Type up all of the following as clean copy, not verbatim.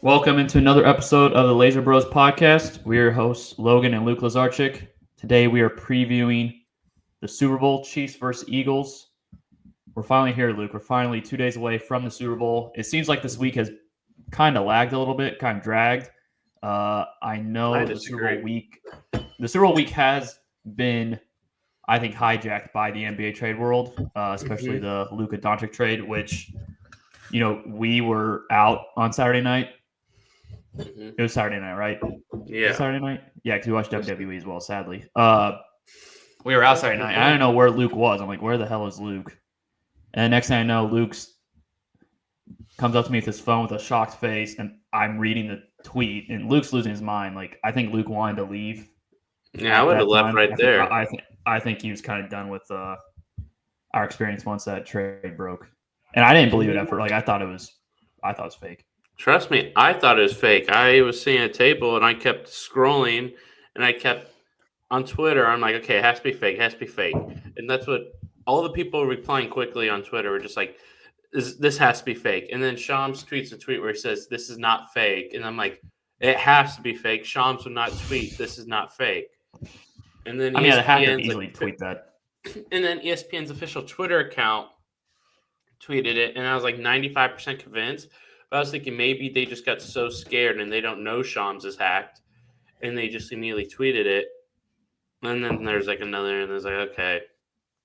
Welcome into another episode of the Laser Bros podcast. We are your hosts, Logan and Luke Lazarchik. Today we are previewing the Super Bowl, Chiefs versus Eagles. We're finally here, Luke. We're finally 2 days away from the Super Bowl. It seems like this week has kind of lagged a little bit, kind of dragged. I I know disagree. The Super Bowl week has been, I think, hijacked by the NBA trade world, especially the Luka Doncic trade, which we were out on Saturday night. It was Saturday night, right? Was it Yeah. Saturday night? Yeah, because we watched WWE as well, sadly. We were out Saturday night. I don't know where Luke was. I'm like, where the hell is Luke? And next thing I know, Luke's comes up to me with his phone with a shocked face, and I'm reading the tweet, and Luke's losing his mind. Like, I think Luke wanted to leave Yeah, I at would have that left time. right there. I think he was kind of done with our experience once that trade broke. And I didn't believe it at first. Like, I thought it was fake. Trust me, I thought it was fake. I was seeing a table and I kept scrolling and I kept on Twitter. I'm like, okay, it has to be fake, it has to be fake. And that's what all the people replying quickly on Twitter were just like, this has to be fake. And then Shams tweets a tweet where he says, this is not fake. And I'm like, it has to be fake. Shams would not tweet, this is not fake. And then I mean, the hacker could ESPN's easily tweet that. and then ESPN's official Twitter account tweeted it, and I was like 95% convinced. But I was thinking maybe they just got so scared and they don't know Shams is hacked, and they just immediately tweeted it. And then there's like another, and there's like, okay,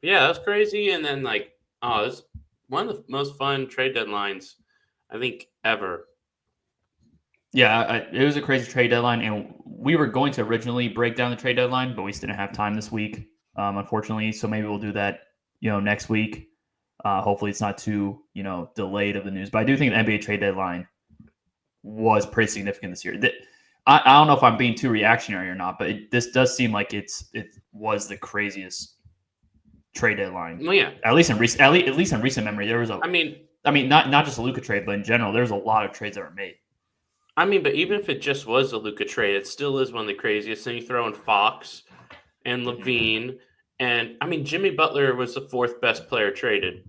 yeah, that's crazy. And then like, oh, it's one of the most fun trade deadlines I think ever. Yeah, it was a crazy trade deadline, and we were going to originally break down the trade deadline, but we just didn't have time this week, unfortunately. So maybe we'll do that, next week. Hopefully, it's not too, delayed of the news. But I do think the NBA trade deadline was pretty significant this year. I don't know if I'm being too reactionary or not, but this does seem like it was the craziest trade deadline. Well, yeah, At least in recent memory, there was I mean, not just a Luka trade, but in general, there's a lot of trades that were made. but even if it just was a Luka trade, it still is one of the craziest. Then you throw in Fox and Levine, and I mean, Jimmy Butler was the fourth best player traded.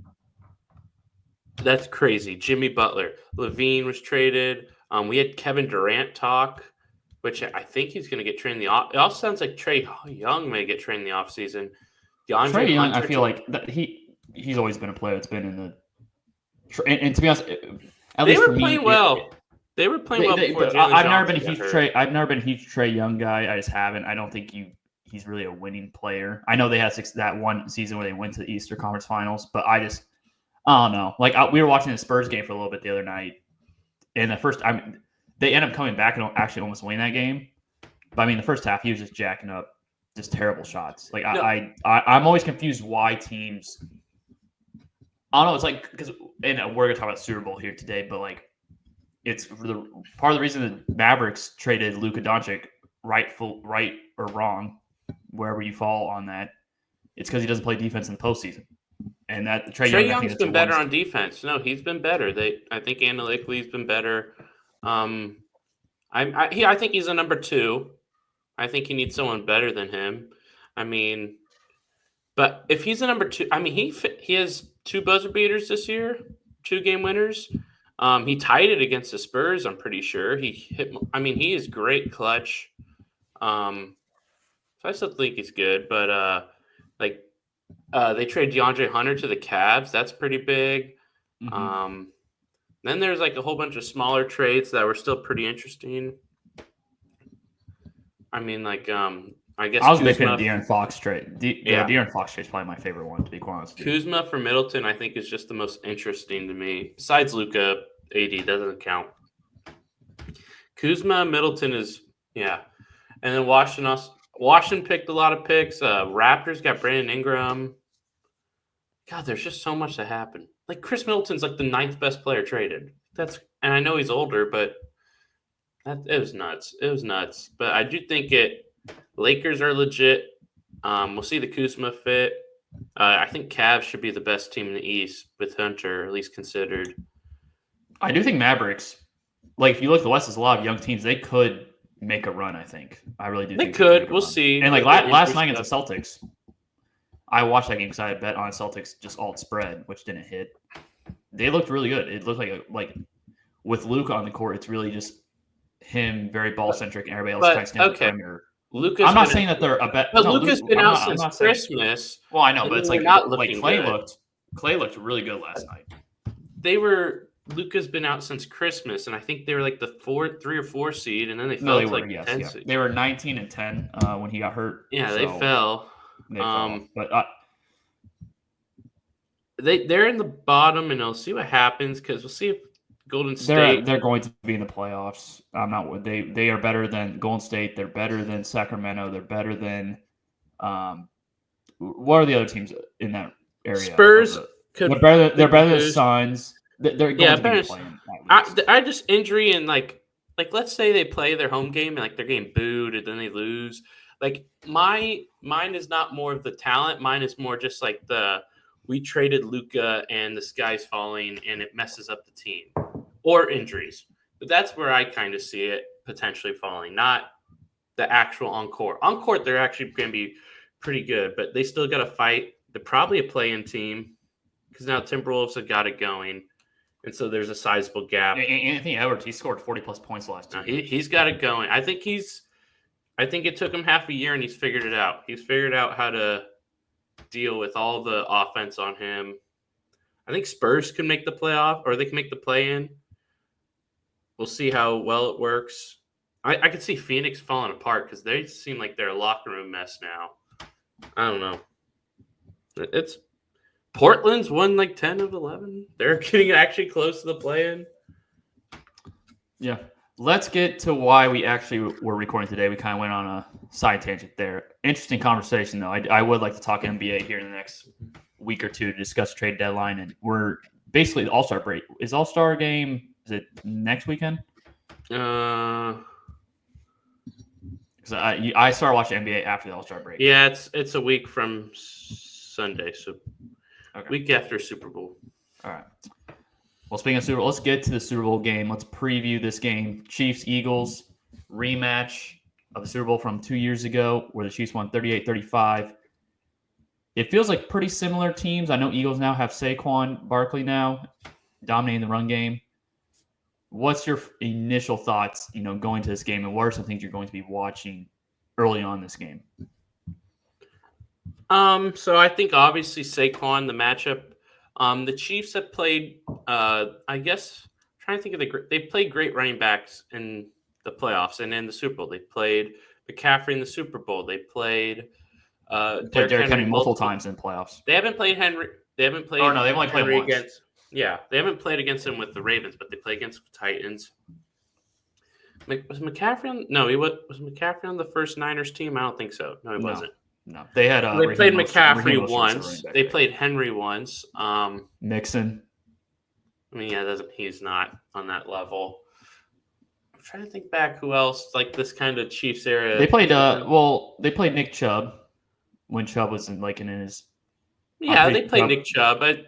That's crazy. Jimmy Butler. Levine was traded. We had Kevin Durant talk, which I think he's going to get traded in the off. It also sounds like Trae Young may get traded in the offseason. Trae Young, I feel like he's always been a player that's been in the. And to be honest, at least for me, playing well. They were playing well before Jalen I've never been a Johnson huge got hurt. I've never been a huge Trae Young guy. I just haven't. I don't think he's really a winning player. I know they had that one season where they went to the Eastern Conference Finals, but I don't know. Like we were watching the Spurs game for a little bit the other night, and they end up coming back and actually almost winning that game. But I mean, the first half he was just jacking up just terrible shots. Like No. I'm always confused why teams. I don't know. It's like because and we're gonna talk about Super Bowl here today, but like it's part of the reason that Mavericks traded Luka Doncic, right or wrong, wherever you fall on that. It's because he doesn't play defense in the postseason, and that Trae Young's been better on defense. No, he's been better. I think analytically he's been better. I think he's a number 2. I think he needs someone better than him. I mean, but if he's a number 2, I mean he has 2 buzzer beaters this year, 2 game winners. He tied it against the Spurs. I'm pretty sure he hit. I mean, he is great clutch. So I still think he's good, but they trade DeAndre Hunter to the Cavs. That's pretty big. Mm-hmm. Then there's like a whole bunch of smaller trades that were still pretty interesting. I mean, I guess I was a big fan of De'Aaron Fox trade. De'Aaron Fox trade is probably my favorite one, to be quite honest. Kuzma for Middleton, I think, is just the most interesting to me. Besides Luka, AD doesn't count. Kuzma, Middleton is and then Washington picked a lot of picks. Raptors got Brandon Ingram. God, there's just so much that happened. Like Chris Middleton's like the 9th best player traded. And I know he's older, but it was nuts. It was nuts. But I do think Lakers are legit. We'll see the Kuzma fit. I think Cavs should be the best team in the East with Hunter, at least considered. I do think Mavericks, like if you look at the West, there's a lot of young teams. They could make a run, I think. I really do think they could. We'll see. And like last night against the Celtics, I watched that game because I had bet on Celtics just alt spread, which didn't hit. They looked really good. It looked like with Luke on the court, it's really just him, very ball centric, and everybody else kind of But stands on the okay, perimeter. Luka's I'm not been saying that they're a bet. but No, Luka's Luke. been out I'm since not saying. Christmas, Well, I know, and but it's they're like not like looking good. Clay looked really good last night. Luka's been out since Christmas, and I think they were like the 3 or 4 seed, and then they No, fell they to were. like the Yes, 10 yeah, seed. they were 19-10 when he got hurt. Yeah, they so fell. They fell. But They're in the bottom, and I'll see what happens because we'll see if Golden State. they're going to be in the playoffs. I'm not. They are better than Golden State. They're better than Sacramento. They're better than. What are the other teams in that area? Spurs could. They're better than Suns. They're going to be playing. I just injury and like let's say they play their home game and like they're getting booed and then they lose. Like mine is not more of the talent. Mine is more just like we traded Luka and the sky's falling and it messes up the team or injuries. But that's where I kind of see it potentially falling, not the actual on court. On court, they're actually going to be pretty good, but they still got to fight. They're probably a play-in team because now Timberwolves have got it going. And so there's a sizable gap. Anthony Edwards, he scored 40-plus points last year. He's got it going. I think it took him half a year, and he's figured it out. He's figured out how to deal with all the offense on him. I think Spurs can make the playoff, or they can make the play-in. We'll see how well it works. I could see Phoenix falling apart because they seem like they're a locker room mess now. I don't know. It's Portland's won like 10 of 11. They're getting actually close to the play-in. Yeah. Let's get to why we actually were recording today. We kind of went on a side tangent there. Interesting conversation, though. I would like to talk NBA here in the next week or two to discuss trade deadline. And we're basically the All-Star break. Is All-Star game, is it next weekend? Because I started watching NBA after the All-Star break. Yeah, it's a week from Sunday, so week after Super Bowl. All right. Well, speaking of Super Bowl, let's get to the Super Bowl game. Let's preview this game. Chiefs-Eagles rematch of the Super Bowl from 2 years ago where the Chiefs won 38-35. It feels like pretty similar teams. I know Eagles now have Saquon Barkley now dominating the run game. What's your initial thoughts, going to this game, and what are some things you're going to be watching early on in this game? So I think obviously Saquon, the matchup. The Chiefs have played, I guess, trying to think of they played great running backs in the playoffs and in the Super Bowl. They played McCaffrey in the Super Bowl. They played Derrick Henry multiple times in playoffs. They haven't played Henry. They haven't played. Oh no, they've only played Henry once. Against. Yeah, they haven't played against him with the Ravens, but they played against the Titans. Was McCaffrey on? No, was McCaffrey on the first Niners team? I don't think so. No, he wasn't. No, they had. They played McCaffrey once. They played Henry once. Mixon. I mean, yeah, he's not on that level. I'm trying to think back who else like this kind of Chiefs era. They played. They played Nick Chubb when Chubb was in his. Yeah, they played Nick Chubb, but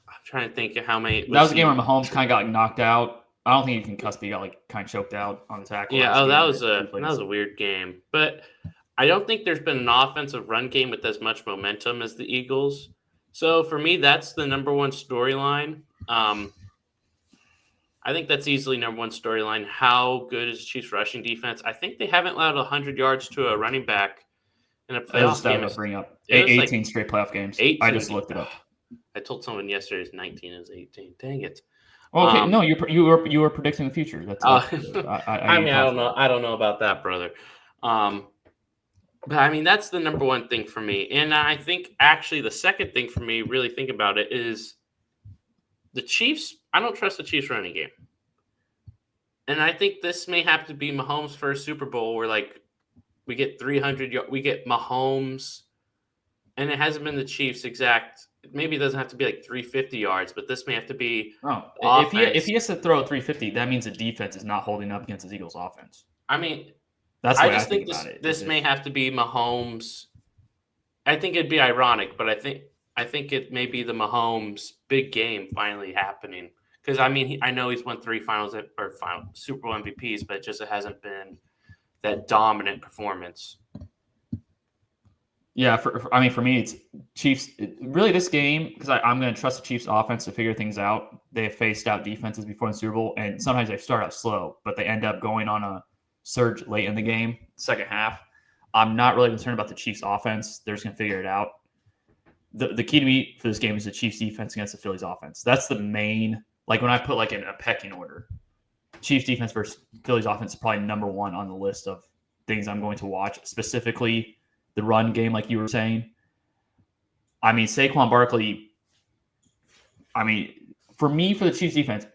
I'm trying to think of how many. That was a game where Mahomes kind of got knocked out. I don't think he can cuss, but he got kind of choked out on the tackle. Yeah, that was a weird game, but I don't think there's been an offensive run game with as much momentum as the Eagles. So for me, that's the number one storyline. I think that's easily number one storyline. How good is Chiefs rushing defense? I think they haven't allowed 100 yards to a running back in a playoff game. Bring up 18 straight playoff games. 18. I just looked it up. I told someone yesterday it's 19 is 18. Dang it. Well, okay, no, you were predicting the future. That's I don't know. I don't know about that, brother. But I mean, that's the number one thing for me. And I think actually the second thing for me, really think about it, is the Chiefs. I don't trust the Chiefs running game. And I think this may have to be Mahomes' first Super Bowl where we get 300 yards, we get Mahomes, and it hasn't been the Chiefs exact. Maybe it doesn't have to be 350 yards, but this may have to be. Oh, if he has to throw 350, that means the defense is not holding up against the Eagles' offense. I mean, that's the way I just think this may have to be Mahomes. I think it'd be ironic, but I think it may be the Mahomes big game finally happening. Because I mean, I know he's won 3 final Super Bowl MVPs, but it hasn't been that dominant performance. Yeah, for me, it's Chiefs. Really, this game, because I'm going to trust the Chiefs' offense to figure things out. they have faced out defenses before in the Super Bowl, and sometimes they start out slow, but they end up going on a surge late in the game, second half. I'm not really concerned about the Chiefs' offense. They're just going to figure it out. The key to me for this game is the Chiefs' defense against the Phillies' offense. That's the main, like when I put like in a pecking order, Chiefs' defense versus Phillies' offense is probably number one on the list of things I'm going to watch, specifically the run game, like you were saying. I mean, Saquon Barkley, for me, for the Chiefs' defense,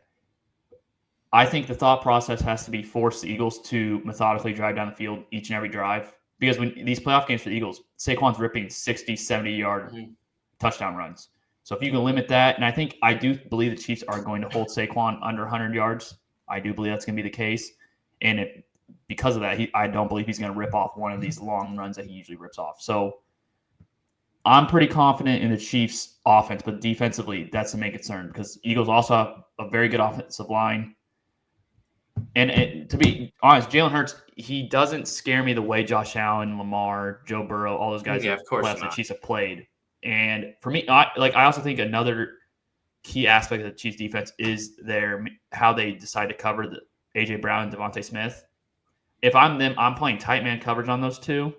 I think the thought process has to be force the Eagles to methodically drive down the field each and every drive. Because when these playoff games for the Eagles, Saquon's ripping 60, 70-yard touchdown runs. So if you can limit that, and I do believe the Chiefs are going to hold Saquon under 100 yards. I do believe that's going to be the case. And because of that, I don't believe he's going to rip off one of these long runs that he usually rips off. So I'm pretty confident in the Chiefs' offense, but defensively, that's the main concern because Eagles also have a very good offensive line. And to be honest, Jalen Hurts, he doesn't scare me the way Josh Allen, Lamar, Joe Burrow, all those guys the Chiefs have played. And for me, I also think another key aspect of the Chiefs defense is how they decide to cover the A.J. Brown and Devontae Smith. If I'm them, I'm playing tight man coverage on those two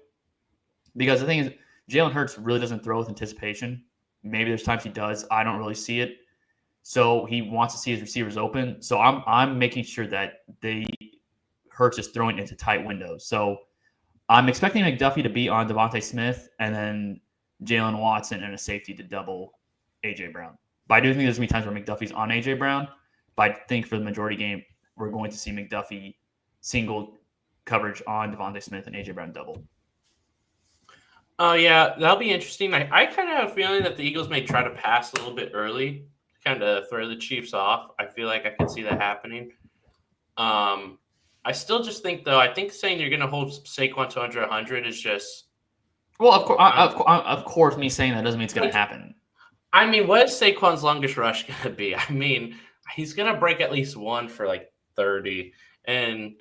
because the thing is, Jalen Hurts really doesn't throw with anticipation. Maybe there's times he does. I don't really see it. So he wants to see his receivers open. So I'm making sure that Hurts is throwing into tight windows. So I'm expecting McDuffie to be on Devontae Smith and then Jalen Watson and a safety to double A.J. Brown. But I do think there's going to be times where McDuffie's on A.J. Brown. But I think for the majority game, we're going to see McDuffie single coverage on Devontae Smith and A.J. Brown double. Oh, yeah, that'll be interesting. I kind of have a feeling that the Eagles may try to pass a little bit early, kind of throw the Chiefs off. I feel like I could see that happening. I still just think, though, I think saying you're going to hold Saquon to under 100 is just... Well, of course, me saying that doesn't mean it's going to happen. I mean, what is Saquon's longest rush going to be? I mean, he's going to break at least one for like 30. And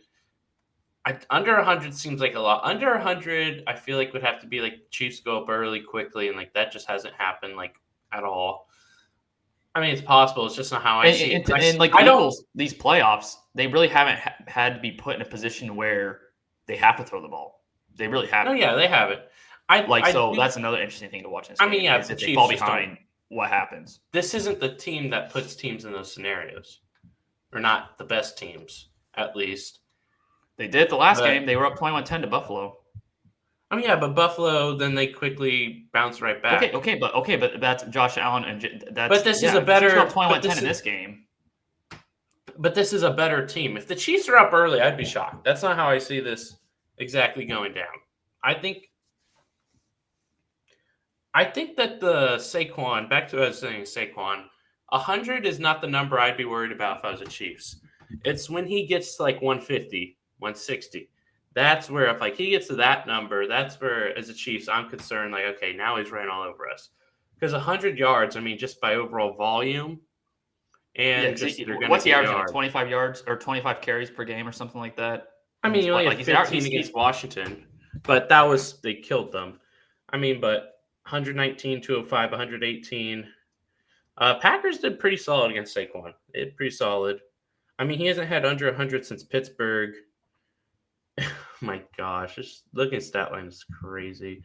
under 100 seems like a lot. Under 100, I feel like would have to be like Chiefs go up early quickly. And like that just hasn't happened like at all. I mean, it's possible. It's just not how I see it. And like the Eagles, these playoffs, they really haven't had to be put in a position where they have to throw the ball. They really haven't. No, yeah, they haven't. That's another interesting thing to watch in this game. I mean, yeah, if they fall behind, what happens? This isn't the team that puts teams in those scenarios. Or not the best teams, at least. They did the last game. They were up 21-10 to Buffalo. I mean, yeah, but Buffalo, then they quickly bounced right back. Okay, but that's Josh Allen and that's. But this is a better 21-10 in this game. But this is a better team. If the Chiefs are up early, I'd be shocked. That's not how I see this exactly going down. I think that the Saquon, back to what I was saying, Saquon, 100 is not the number I'd be worried about if I was a Chiefs. It's when he gets like 150, 160. That's where if like he gets to that number, that's where as a Chiefs, I'm concerned like, okay, now he's running all over us. Because 100 yards, I mean, just by overall volume. And what's the average? 25 yards or 25 carries per game or something like that? I mean, you only had 15 against Washington, but they killed them. I mean, but 119, 205, 118. Packers did pretty solid against Saquon. Pretty solid. I mean, he hasn't had under 100 since Pittsburgh. My gosh, just looking at stat line is crazy.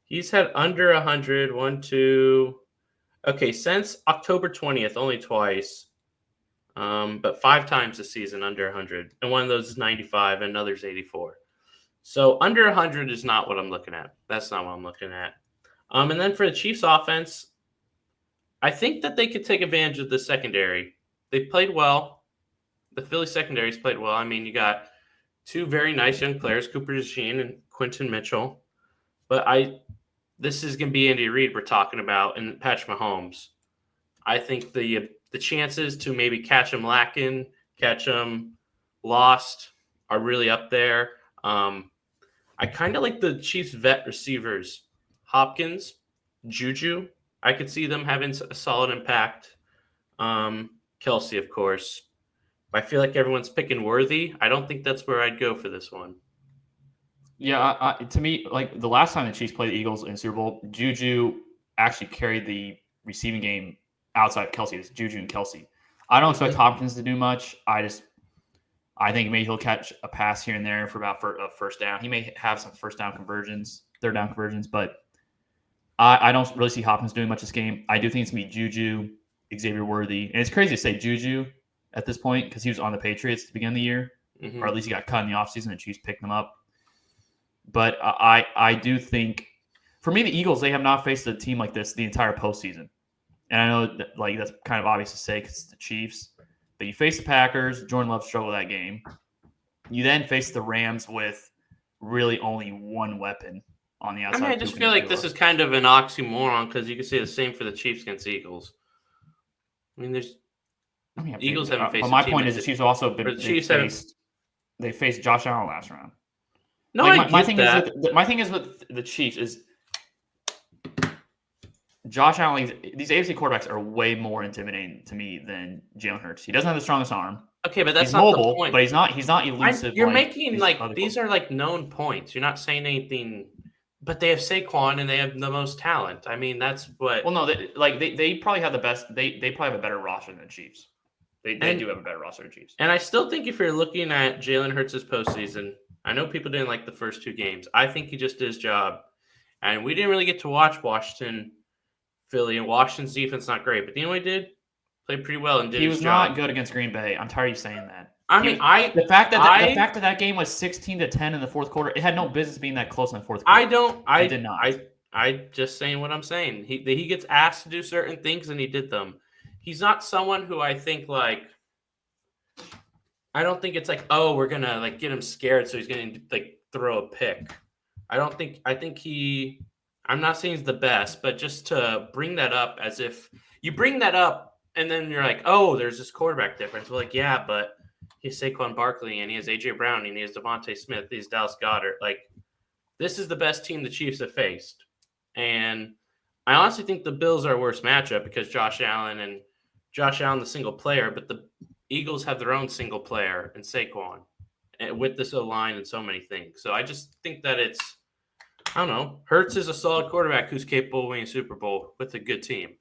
He's had under 100, 1, 2. Okay, since October 20th, only twice. But 5 times this season under 100. And one of those is 95 and another's 84. So under 100 is not what I'm looking at. That's not what I'm looking at. And then for the Chiefs offense, I think that they could take advantage of the secondary. They played well. The Philly secondaries played well. I mean, you got 2 very nice young players, Cooper DeJean and Quentin Mitchell. But this is going to be Andy Reid we're talking about and Patrick Mahomes. I think the chances to maybe catch him lacking, catch him lost are really up there. I kind of like the Chiefs vet receivers. Hopkins, Juju, I could see them having a solid impact. Kelsey, of course. But I feel like everyone's picking Worthy. I don't think that's where I'd go for this one. Yeah, to me, like the last time the Chiefs played the Eagles in Super Bowl, Juju actually carried the receiving game outside Kelsey. It's Juju and Kelsey. I don't expect Hopkins to do much. I think maybe he'll catch a pass here and there for about a first down. He may have some third down conversions, but I don't really see Hopkins doing much this game. I do think it's going to be Juju, Xavier Worthy. And it's crazy to say Juju at this point because he was on the Patriots at the beginning of the year, or at least he got cut in the offseason and Chiefs picked him up. But I do think, for me, the Eagles, they have not faced a team like this the entire postseason. And I know that, that's kind of obvious to say because it's the Chiefs. But you face the Packers. Jordan Love struggled that game. You then face the Rams with really only one weapon on the outside. I just feel like this is kind of an oxymoron because you can say the same for the Chiefs against the Eagles. I mean, Eagles haven't faced. But my point is, the Chiefs have also been. They faced Josh Allen last round. No, my thing is with the Chiefs is Josh Allen. These AFC quarterbacks are way more intimidating to me than Jalen Hurts. He doesn't have the strongest arm. Okay, but that's he's not mobile, the point. But he's not elusive. You're making these are known points. You're not saying anything. But they have Saquon and they have the most talent. I mean, that's what. Well, no, they probably have the best. They probably have a better roster than the Chiefs. They do have a better roster than the Chiefs. And I still think if you're looking at Jalen Hurts' postseason, I know people didn't like the first two games. I think he just did his job. And we didn't really get to watch Washington, Philly, and Washington's defense not great. But you know what he did? Played pretty well and did his job. He was not good against Green Bay. I'm tired of you saying that. The fact that game was 16-10 in the fourth quarter, it had no business being that close in the fourth quarter. I did not. I just saying what I'm saying. He gets asked to do certain things and he did them. He's not someone who I think I don't think it's oh, we're gonna get him scared so he's gonna throw a pick. I think I'm not saying he's the best, but just to bring that up as if you bring that up and then you're oh, there's this quarterback difference. Well, yeah, but he has Saquon Barkley and he has A.J. Brown and he has Devontae Smith. He has Dallas Goedert. This is the best team the Chiefs have faced. And I honestly think the Bills are a worse matchup because Josh Allen, the single player, but the Eagles have their own single player in Saquon and with this O-line and so many things. So I just think that I don't know. Hurts is a solid quarterback who's capable of winning a Super Bowl with a good team.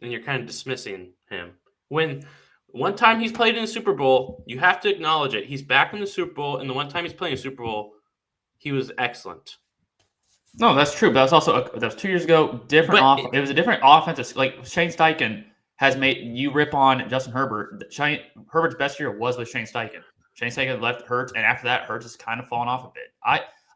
And you're kind of dismissing him. When one time he's played in the Super Bowl, you have to acknowledge it. He's back in the Super Bowl, and the one time he's playing a Super Bowl, he was excellent. No, that's true. But that was 2 years ago. It was a different offense. Shane Steichen has made you rip on Justin Herbert. Herbert's best year was with Shane Steichen. Shane Steichen left Hurts, and after that, Hurts has kind of fallen off a bit.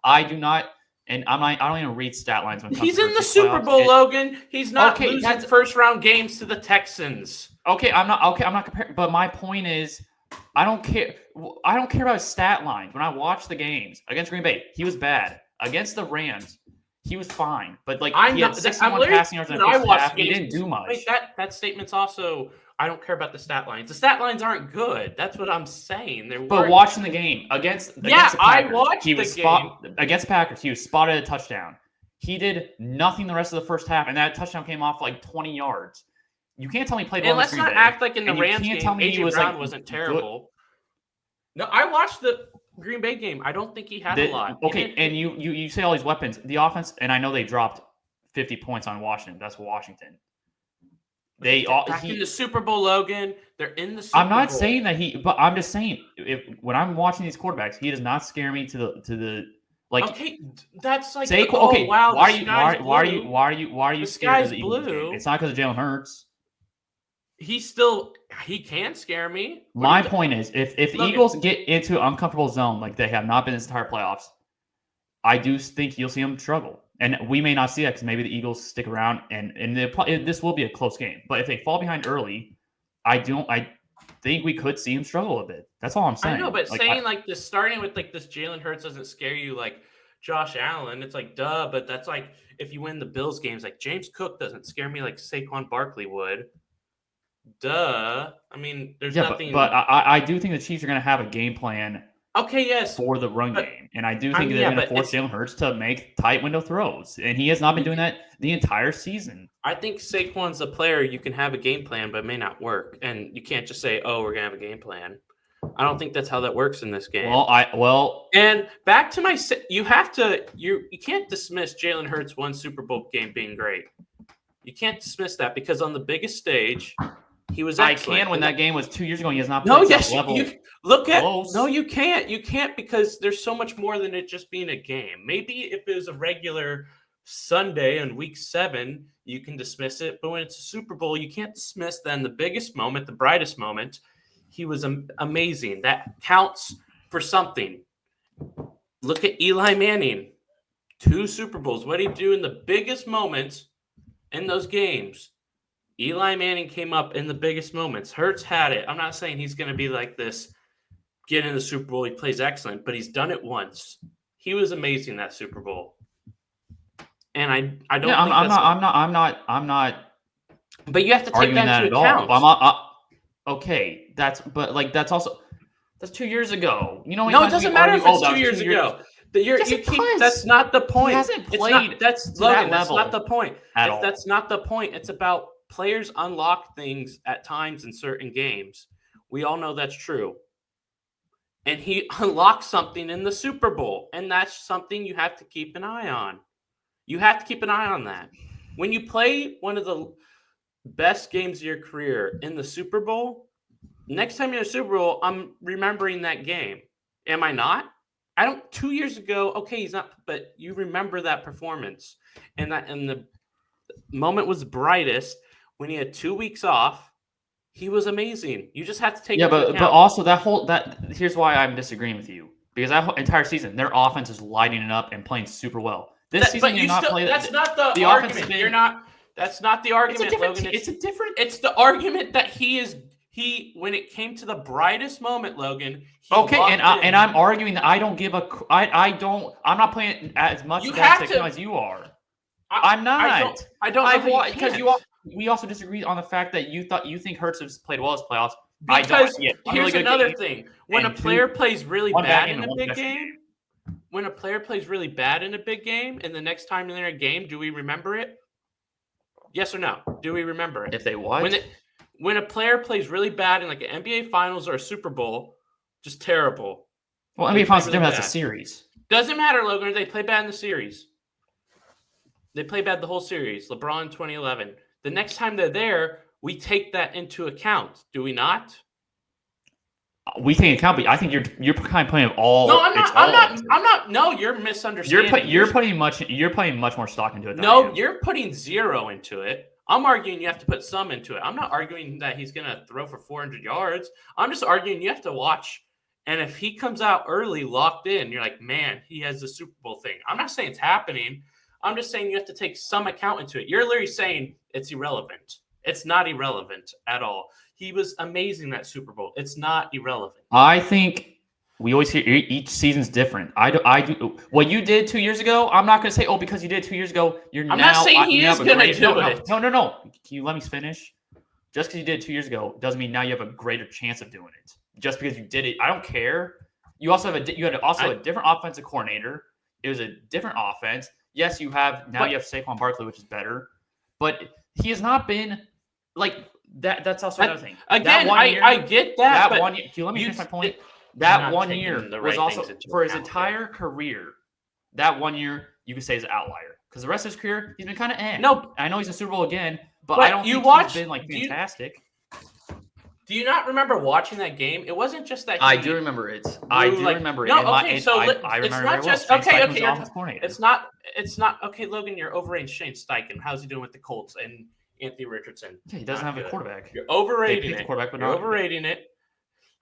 I do not. And I don't even read stat lines when it comes He's to in the Super Bowl, Logan. He's not losing first round games to the Texans. I'm not comparing. But my point is, I don't care about his stat lines. When I watch the games against Green Bay, he was bad. Against the Rams, he was fine. But he had 61 passing yards in the first half. He didn't do much. Wait, that statement's also. I don't care about the stat lines. The stat lines aren't good. That's what I'm saying. But watching the game against the Packers, I watched the game. Against Packers, he was spotted a touchdown. He did nothing the rest of the first half, and that touchdown came off 20 yards. You can't tell me he played well. And let's not act like in the Rams game, A.J. Brown wasn't terrible. Good. No, I watched the Green Bay game. I don't think he had a lot. Okay, and you say all these weapons. The offense, and I know they dropped 50 points on Washington. That's Washington. Back in the Super Bowl, Logan. They're in the Super Bowl. I'm not saying that but I'm just saying when I'm watching these quarterbacks, he does not scare me to the Okay, that's Saquon. Wow, why are you scared of the Eagles game? It's not because of Jalen Hurts. He can scare me. My point is, if the Eagles get into an uncomfortable zone like they have not been this entire playoffs, I do think you'll see them struggle. And we may not see that because maybe the Eagles stick around and this will be a close game. But if they fall behind early, I think we could see them struggle a bit. That's all I'm saying. I know, but this starting with this Jalen Hurts doesn't scare you like Josh Allen. It's duh, but that's if you win the Bills games, James Cook doesn't scare me like Saquon Barkley would. Duh. I mean, there's nothing. But I do think the Chiefs are going to have a game plan. Okay, yes. For the run game. And I do think they're going to force Jalen Hurts to make tight window throws. And he has not been doing that the entire season. I think Saquon's a player you can have a game plan, but it may not work. And you can't just say, oh, we're going to have a game plan. I don't think that's how that works in this game. And back to you can't dismiss Jalen Hurts' one Super Bowl game being great. You can't dismiss that because on the biggest stage, He was I excellent. can when that game was 2 years ago. He has not No, played yes, that level. you look at. close. No, you can't. You can't because there's so much more than it just being a game. Maybe if it was a regular Sunday in week 7, you can dismiss it. But when it's a Super Bowl, you can't dismiss then the biggest moment, the brightest moment. He was amazing. That counts for something. Look at Eli Manning. 2 Super Bowls. What did he do in the biggest moments in those games? Eli Manning came up in the biggest moments. Hurts had it. I'm not saying he's going to be like this, get in the Super Bowl. He plays excellent, but he's done it once. He was amazing that Super Bowl. And I don't Yeah, think I'm not But you have to take arguing that that into at account. all. Okay, that's 2 years ago. You know, No, it doesn't matter if it's 2 years ago. That's not the point. He hasn't played that's Logan. That's not the point. At all. That's not the point. It's about players unlock things at times in certain games. We all know that's true. And he unlocked something in the Super Bowl, and that's something you have to keep an eye on. You have to keep an eye on that. When you play one of the best games of your career in the Super Bowl, next time you're in a Super Bowl, I'm remembering that game. Am I not? 2 years ago, okay, he's not, but you remember that performance. And the moment was brightest when he had 2 weeks off. He was amazing. You just have to take it into account. But also here's why I'm disagreeing with you. Because that whole entire season, their offense is lighting it up and playing super well. This season, that's not the argument. That's not the argument, Logan. It's the argument that when it came to the brightest moment, Logan. I'm arguing that I don't give a. I'm not playing as much as you are. I'm not. I don't. Because we also disagree on the fact that you think Hurts has played well as playoffs. Because here's another thing: when a player plays really bad in a big game. When a player plays really bad in a big game, and the next time they're in a game, do we remember it? Yes or no? Do we remember it? If they what? When a player plays really bad in like an NBA Finals or a Super Bowl, just terrible. Well, NBA Finals is different. That's a series. Doesn't matter, Logan. They play bad in the series. They play bad the whole series. LeBron 2011. The next time they're there, we take that into account. Do we not? We take account, but I think you're kind of playing all. No, I'm not. No, you're misunderstanding. You're putting much more stock into it. No, you're putting 0 into it. I'm arguing you have to put some into it. I'm not arguing that he's going to throw for 400 yards. I'm just arguing you have to watch. And if he comes out early, locked in, you're like, man, he has the Super Bowl thing. I'm not saying it's happening. I'm just saying you have to take some account into it. You're literally saying it's irrelevant. It's not irrelevant at all. He was amazing that Super Bowl. It's not irrelevant. I think we always hear each season's different. I do what you did 2 years ago. I'm not going to say, because you did 2 years ago. I'm not saying he is going to do it. No. Can you let me finish? Just because you did it 2 years ago doesn't mean now you have a gretter chance of doing it. Just because you did it, I don't care. You also have a different offensive coordinator. It was a different offense. Yes, you have Saquon Barkley, which is better, but he has not been like that. That's also another thing. Again, I get that. That 1 year. Can you let me finish my point? That 1 year was also for his entire career. That 1 year you could say is an outlier because the rest of his career he's been kind of No, I know he's in Super Bowl again, but I don't think he's been like fantastic. Do you not remember watching that game? It wasn't just that. I do remember it. I do remember it. No, okay, so I remember it's not just okay. It's not okay. Logan, you're overrating Shane Steichen. How's he doing with the Colts and Anthony Richardson? Yeah, he doesn't have a quarterback. You're overrating it. You're overrating it.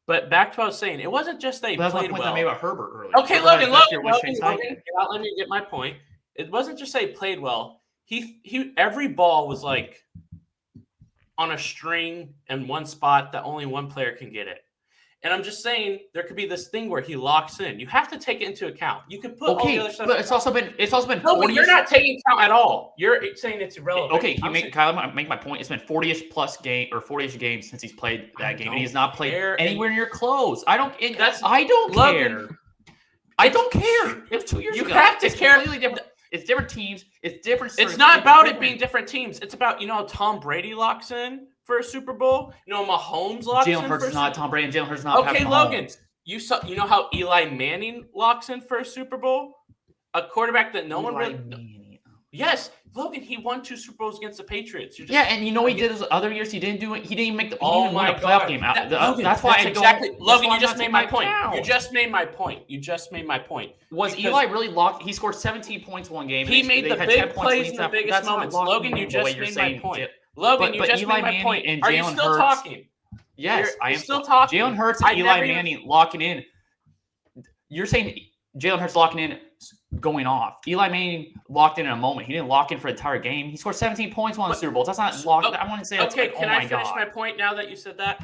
But back to what I was saying, it wasn't just they played well. That's the point I made about Herbert earlier. Okay, Logan, you're not letting me get my point. It wasn't just they played well. He every ball was like on a string in one spot that only one player can get it. And I'm just saying there could be this thing where he locks in. You have to take it into account. You can put all the other stuff. But it's also been. No, but you're not taking account at all. You're saying it's irrelevant. Okay, Kyle, make my point. It's been 40-ish plus game or 40-ish games since he's played that game, and he's not played anywhere near close. I don't care. I don't care. It was 2 years ago. You have to care. Completely different. It's different teams. It's different. It's not about it being different teams. It's about how Tom Brady locks in for a Super Bowl. Mahomes locks in. Jalen Hurts is not Tom Brady, and Jalen Hurts is not. Okay, Logan, you know how Eli Manning locks in for a Super Bowl? A quarterback that no one really. Yes, Logan, he won 2 Super Bowls against the Patriots. Yeah, and you know what he did those other years? He didn't do it. He didn't even make the. He didn't Oh even win my a playoff God. game. Logan, That's why that's I exactly. don't. Logan, you I'm just not made saying my that point. You counts. just made my point. You just made my point. Was Because Eli really locked? He scored 17 points one game. he and made they the had big 10 points plays leads. in the biggest That's not moments. locking Logan, you the way just you're made my saying. point. Logan, you But just Eli made my Manning point. and Are you Jalen still Hurts. talking? Yes, I am You're still talking. Jalen Hurts and Eli Manning locking in. You're saying Jalen Hurts locking in, going off. Eli Manning locked in a moment. He didn't lock in for the entire game. He scored 17 points, won the Super Bowl. That's not locked. I want to say that's okay. like, Can oh I my finish God. my point now that you said that?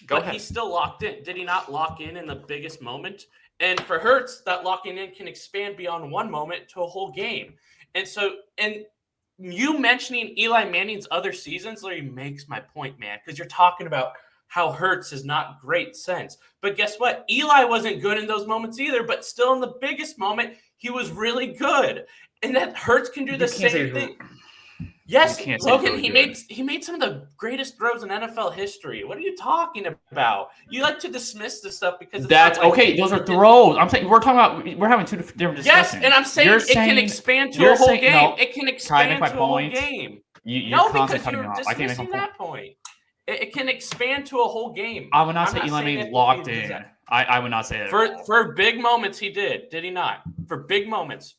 Go But ahead. he's still locked in. Did he not lock in the biggest moment? And for Hurts, that locking in can expand beyond one moment to a whole game. And so, and you mentioning Eli Manning's other seasons literally makes my point, man, because you're talking about how Hurts is not great sense. But guess what? Eli wasn't good in those moments either, but still in the biggest moment, he was really good. And that Hurts can do the same thing. Yes, Logan, he made some of the greatest throws in NFL history. What are you talking about? You like to dismiss this stuff because that's okay. Those are throws. I'm saying we're having two different discussions. Yes, and I'm saying it can expand to a whole game. No, it can expand to a whole game. You're because you're dismissing that point. It can expand to a whole game. I would not say Eli Manning locked in. I would not say that. For big moments, he did he not? For big moments.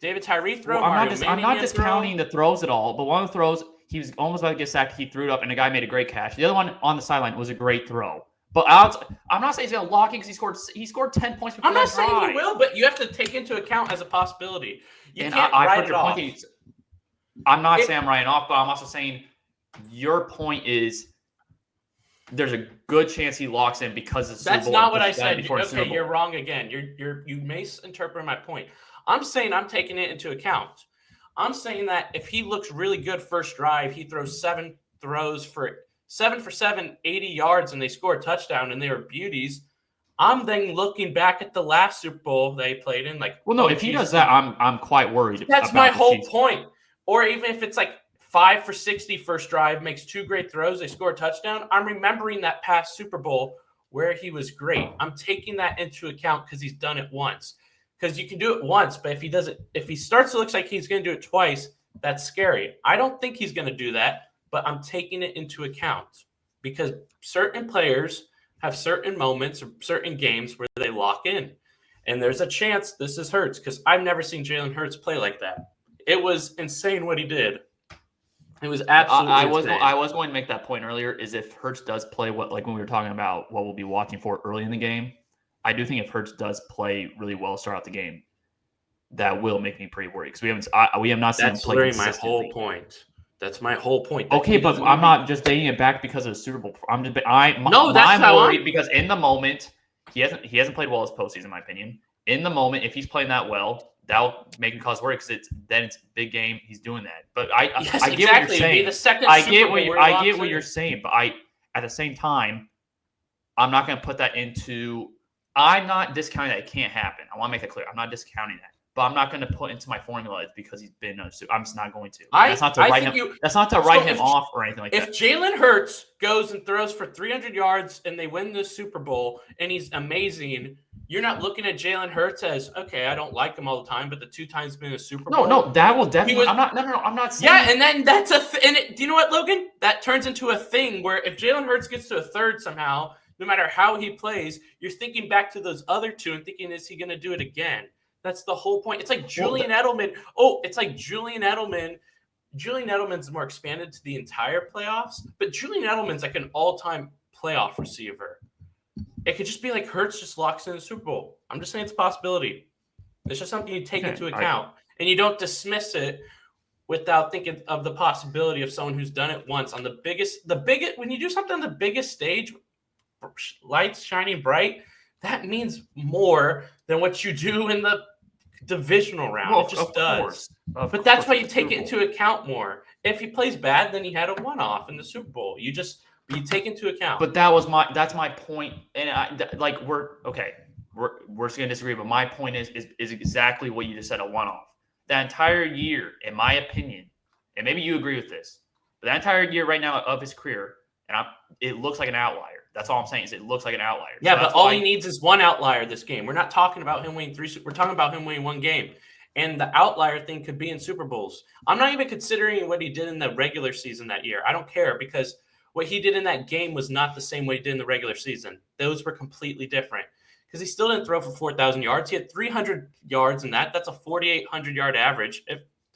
David Tyree throw. Well, I'm not discounting the throws at all, but one of the throws, he was almost about to get sacked. He threw it up, and the guy made a great catch. The other one on the sideline was a great throw. But I'm not saying he's going to lock in because he scored 10 points before I'm not saying he will, but you have to take into account as a possibility. You can't write it off. I'm not saying I'm writing off, but I'm also saying your point is there's a good chance he locks in because of the Super Bowl. That's not what I said. Okay, you're wrong again. You misinterpreted my point. I'm saying I'm taking it into account. I'm saying that if he looks really good first drive, he throws 7 throws for 7, 80 yards, and they score a touchdown, and they were beauties. I'm then looking back at the last Super Bowl they played in, like, well, no, if he does that, I'm quite worried. That's my whole point. Or even if it's like 5 for 60 first drive, makes 2 great throws, they score a touchdown. I'm remembering that past Super Bowl where he was great. I'm taking that into account because he's done it once. Because you can do it once, but if he starts to look like he's going to do it twice, that's scary. I don't think he's going to do that, but I'm taking it into account because certain players have certain moments or certain games where they lock in. And there's a chance this is Hurts because I've never seen Jalen Hurts play like that. It was insane what he did. It was absolutely insane. I was going to make that point earlier is if Hurts does play like when we were talking about what we'll be watching for early in the game, I do think if Hurts does play really well start out the game, that will make me pretty worried because we have not seen him play consistently. That's my whole point. That's my whole point. Okay, but I'm not just dating it back because of the Super Bowl. I'm worried because in the moment he hasn't played well this postseason, in my opinion. In the moment, if he's playing that well, that'll make him cause worry because it's big game. He's doing that. But I get what you're saying. I get what you're saying, but at the same time, I'm not going to put that into. I'm not discounting that it can't happen. I want to make that clear. I'm not discounting that, but I'm not going to put into my formula it's because he's been. I'm just not going to. That's not to write him. That's not to write him off or anything like that. If Jalen Hurts goes and throws for 300 yards and they win the Super Bowl and he's amazing, you're not looking at Jalen Hurts as okay. I don't like him all the time, but the 2 times been a Super Bowl. No, that will definitely. I'm not saying. Yeah, and then that's do you know what, Logan? That turns into a thing where if Jalen Hurts gets to a third somehow. No matter how he plays, you're thinking back to those other 2 and thinking, is he going to do it again? That's the whole point. It's like Julian Edelman. It's like Julian Edelman. Julian Edelman's more expanded to the entire playoffs, but Julian Edelman's like an all-time playoff receiver. It could just be like Hurts just locks in the Super Bowl. I'm just saying it's a possibility. It's just something you take into account, and you don't dismiss it without thinking of the possibility of someone who's done it once on the biggest. When you do something on the biggest stage, lights shining bright, that means more than what you do in the divisional round. It just does. But that's why you take it into account more. If he plays bad, then he had a one-off in the Super Bowl. You take into account. But that's my point. And we're just gonna disagree. But my point is exactly what you just said, a one-off. That entire year, in my opinion, and maybe you agree with this, but that entire year right now of his career, and it looks like an outlier. That's all I'm saying is it looks like an outlier. Yeah, so but all he needs is one outlier this game. We're not talking about him winning 3. We're talking about him winning 1 game. And the outlier thing could be in Super Bowls. I'm not even considering what he did in the regular season that year. I don't care because what he did in that game was not the same way he did in the regular season. Those were completely different because he still didn't throw for 4,000 yards. He had 300 yards in that. That's a 4,800-yard average.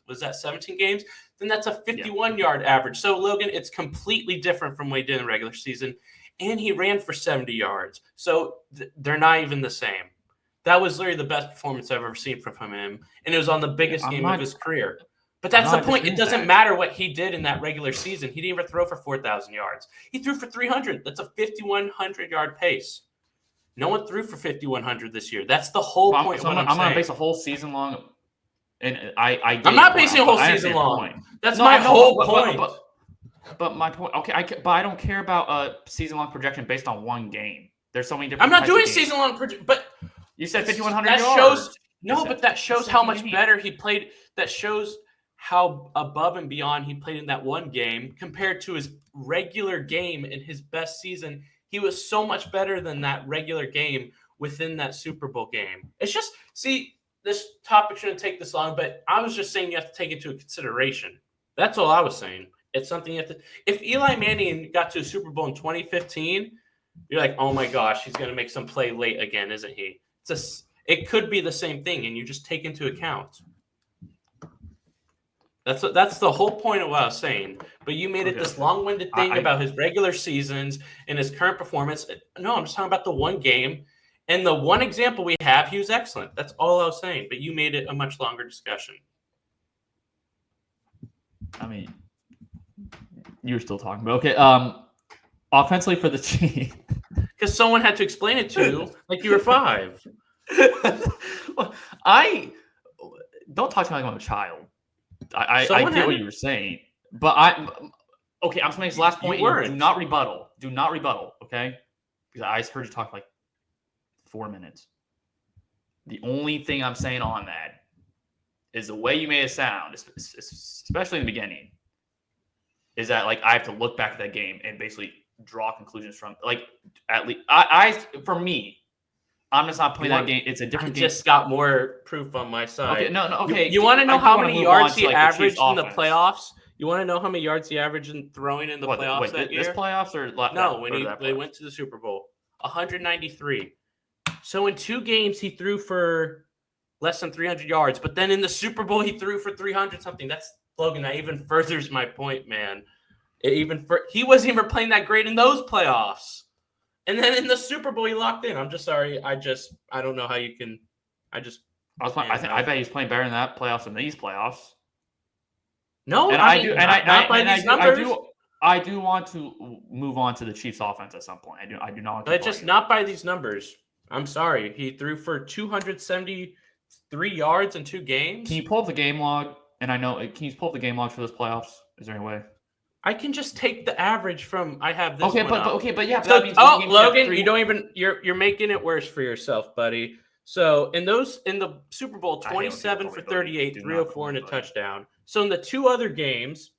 Was that 17 games? Then that's a 51-yard average. So, Logan, it's completely different from what he did in the regular season. And he ran for 70 yards. So they're not even the same. That was literally the best performance I've ever seen from him. And it was on the biggest game of his career. But that's the point. It doesn't matter what he did in that regular season. He didn't even throw for 4,000 yards. He threw for 300. That's a 5,100-yard pace. No one threw for 5,100 this year. That's the whole point of what I'm saying. I'm going to base a whole season long. And I'm not basing a whole season long. That's my whole point. But my point, but I don't care about a season-long projection based on one game. There's so many different. I'm not doing season-long projection, but you said 5,100 yards. But that shows how much better he played. That shows how above and beyond he played in that one game compared to his regular game in his best season. He was so much better than that regular game within that Super Bowl game. It's just, this topic shouldn't take this long, but I was just saying you have to take it into consideration. That's all I was saying. It's something you have to. If Eli Manning got to a Super Bowl in 2015, you're like, oh my gosh, he's going to make some play late again, isn't he? It could be the same thing, and you just take into account. That's the whole point of what I was saying. But you made it this long-winded thing about his regular seasons and his current performance. No, I'm just talking about the one game. And the one example we have, he was excellent. That's all I was saying. But you made it a much longer discussion. I mean, you were still talking about offensively for the Chiefs. Because someone had to explain it to you like you were 5. I don't talk to me like I'm a child. I get what you were saying, but I'm just making this last point. Do not rebuttal. Do not rebuttal, okay? Because I just heard you talk for like 4 minutes. The only thing I'm saying on that is the way you made it sound, especially in the beginning, is that like I have to look back at that game and basically draw conclusions from at least for me. I'm just not playing that game. It's a different game. Just got more proof on my side. Okay. You want to know how many yards he averaged in the playoffs? You want to know how many yards he averaged in throwing in the playoffs that year? This playoffs or no? When they went to the Super Bowl, 193. So in 2 games he threw for less than 300 yards, but then in the Super Bowl he threw for 300 something. That's Logan. That even furthers my point, man. He wasn't even playing that great in those playoffs. And then in the Super Bowl, he locked in. I'm just sorry. I don't know how you can. I bet he's playing better in that playoffs than these playoffs. No, and I do want to move on to the Chiefs' offense at some point. I do not want to. But just not by these numbers. I'm sorry. He threw for 273 yards in 2 games. Can you pull up the game log? And can you pull up the game log for this playoffs? Is there any way? I can just take the average from. I have this. Logan, you don't even. You're making it worse for yourself, buddy. So in the Super Bowl, 27 for 38, 304 and a touchdown. So in the 2 other games,